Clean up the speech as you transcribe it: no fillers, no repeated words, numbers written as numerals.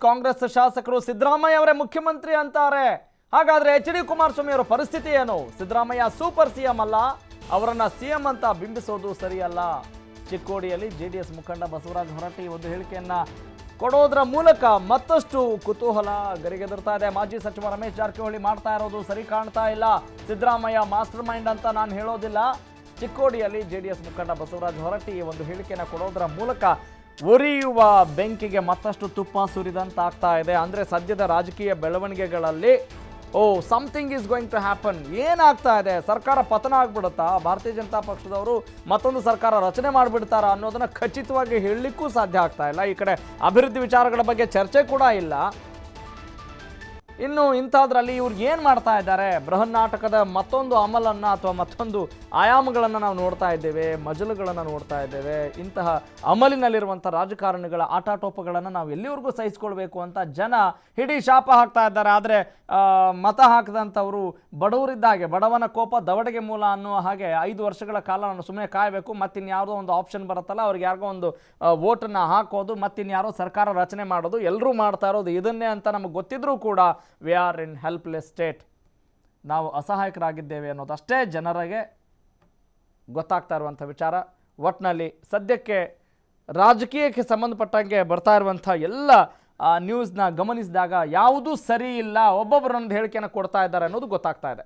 ಕಾಂಗ್ರೆಸ್ ಶಾಸಕರು ಸಿದ್ದರಾಮಯ್ಯ ಅವರೇ ಮುಖ್ಯಮಂತ್ರಿ ಅಂತಾರೆ. ಹಾಗಾದ್ರೆ ಎಚ್.ಡಿ. ಕುಮಾರಸ್ವಾಮಿ ಅವರ ಪರಿಸ್ಥಿತಿ ಏನು? ಸಿದ್ದರಾಮಯ್ಯ ಸೂಪರ್ ಸಿಎಂ ಅಲ್ಲ, ಅವರನ್ನ ಸಿಎಂ ಅಂತ ಬಿಂಬಿಸೋದು ಸರಿಯಲ್ಲ. ಚಿಕ್ಕೋಡಿಯಲ್ಲಿ ಜೆಡಿಎಸ್ ಮುಖಂಡ ಬಸವರಾಜ ಹೊರಟ್ಟಿ ಒಂದು ಹೇಳಿಕೆಯನ್ನ ಕೊಡೋದ್ರ ಮೂಲಕ ಮತ್ತಷ್ಟು ಕುತೂಹಲ ಗರಿಗೆದರ್ತಾ ಇದೆ. ಮಾಜಿ ಸಚಿವ ರಮೇಶ್ ಜಾರಕಿಹೊಳಿ ಮಾಡ್ತಾ ಇರೋದು ಸರಿ ಕಾಣ್ತಾ ಇಲ್ಲ. ಸಿದ್ದರಾಮಯ್ಯ ಮಾಸ್ಟರ್ ಮೈಂಡ್ ಅಂತ ನಾನು ಹೇಳೋದಿಲ್ಲ. ಚಿಕ್ಕೋಡಿಯಲ್ಲಿ ಜೆಡಿಎಸ್ ಮುಖಂಡ ಬಸವರಾಜ ಹೊರಟ್ಟಿ ಒಂದು ಹೇಳಿಕೆಯನ್ನು ಕೊಡೋದ್ರ ಮೂಲಕ ಉರಿಯುವ ಬೆಂಕಿಗೆ ಮತ್ತಷ್ಟು ತುಪ್ಪ ಸುರಿದಂತ ಆಗ್ತಾ ಇದೆ. ಅಂದ್ರೆ ಸದ್ಯದ ರಾಜಕೀಯ ಬೆಳವಣಿಗೆಗಳಲ್ಲಿ something is going to happen. ಏನಾಗ್ತಾ ಇದೆ? ಸರ್ಕಾರ ಪತನ ಆಗ್ಬಿಡುತ್ತಾ? ಭಾರತೀಯ ಜನತಾ ಪಕ್ಷದವರು ಮತ್ತೊಂದು ಸರ್ಕಾರ ರಚನೆ ಮಾಡಿಬಿಡ್ತಾರಾ ಅನ್ನೋದನ್ನ ಖಚಿತವಾಗಿ ಹೇಳಲಿಕ್ಕೂ ಸಾಧ್ಯ ಆಗ್ತಾ ಇಲ್ಲ. ಈ ಕಡೆ ಅಭಿವೃದ್ಧಿ ವಿಚಾರಗಳ ಬಗ್ಗೆ ಚರ್ಚೆ ಕೂಡ ಇಲ್ಲ. ಇನ್ನು ಇಂಥದ್ರಲ್ಲಿ ಇವ್ರು ಏನು ಮಾಡ್ತಾ ಇದ್ದಾರೆ? ಬೃಹನ್ನಾಟಕದ ಮತ್ತೊಂದು ಅಮಲನ್ನು ಅಥವಾ ಮತ್ತೊಂದು ಆಯಾಮಗಳನ್ನು ನಾವು ನೋಡ್ತಾ ಇದ್ದೇವೆ, ಮಜಲುಗಳನ್ನು ನೋಡ್ತಾ ಇದ್ದೇವೆ. ಇಂತಹ ಅಮಲಿನಲ್ಲಿರುವಂಥ ರಾಜಕಾರಣಿಗಳ ಆಟಾಟೋಪಗಳನ್ನು ನಾವು ಎಲ್ಲಿವರೆಗೂ ಸಹಿಸ್ಕೊಳ್ಬೇಕು ಅಂತ ಜನ ಹಿಡೀ ಶಾಪ ಹಾಕ್ತಾ ಇದ್ದಾರೆ. ಆದರೆ ಮತ ಹಾಕಿದಂಥವರು ಬಡವರಿದ್ದಾಗೆ, ಬಡವನ ಕೋಪ ದವಡೆಗೆ ಮೂಲ ಅನ್ನುವ ಹಾಗೆ 5 ವರ್ಷಗಳ ಕಾಲ ನಾನು ಸುಮ್ಮನೆ ಕಾಯಬೇಕು, ಮತ್ತಿನ್ಯಾವುದೋ ಒಂದು ಆಪ್ಷನ್ ಬರುತ್ತಲ್ಲ ಅವ್ರಿಗೆ ಯಾರಿಗೋ ಒಂದು ವೋಟನ್ನು ಹಾಕೋದು, ಮತ್ತಿನ್ಯಾರೋ ಸರ್ಕಾರ ರಚನೆ ಮಾಡೋದು, ಎಲ್ಲರೂ ಮಾಡ್ತಾ ಇರೋದು ಇದನ್ನೇ ಅಂತ ನಮಗೆ ಗೊತ್ತಿದ್ರೂ ಕೂಡ we are in helpless state. ನಾವು ಅಸಹಾಯಕರಾಗಿದ್ದೇವೆ ಅನ್ನೋದಷ್ಟೇ ಜನರಿಗೆ ಗೊತ್ತಾಗ್ತಾ ಇರುವಂಥ ವಿಚಾರ. ಒಟ್ಟಿನಲ್ಲಿ ಸದ್ಯಕ್ಕೆ ರಾಜಕೀಯಕ್ಕೆ ಸಂಬಂಧಪಟ್ಟಂಗೆ ಬರ್ತಾ ಇರುವಂಥ ಎಲ್ಲ ನ್ಯೂಸ್ನ ಗಮನಿಸಿದಾಗ ಯಾವುದೂ ಸರಿ ಇಲ್ಲ, ಒಬ್ಬೊಬ್ಬರೊಂದು ಹೇಳಿಕೆಯನ್ನು ಕೊಡ್ತಾ ಇದ್ದಾರೆ ಅನ್ನೋದು ಗೊತ್ತಾಗ್ತಾ ಇದೆ.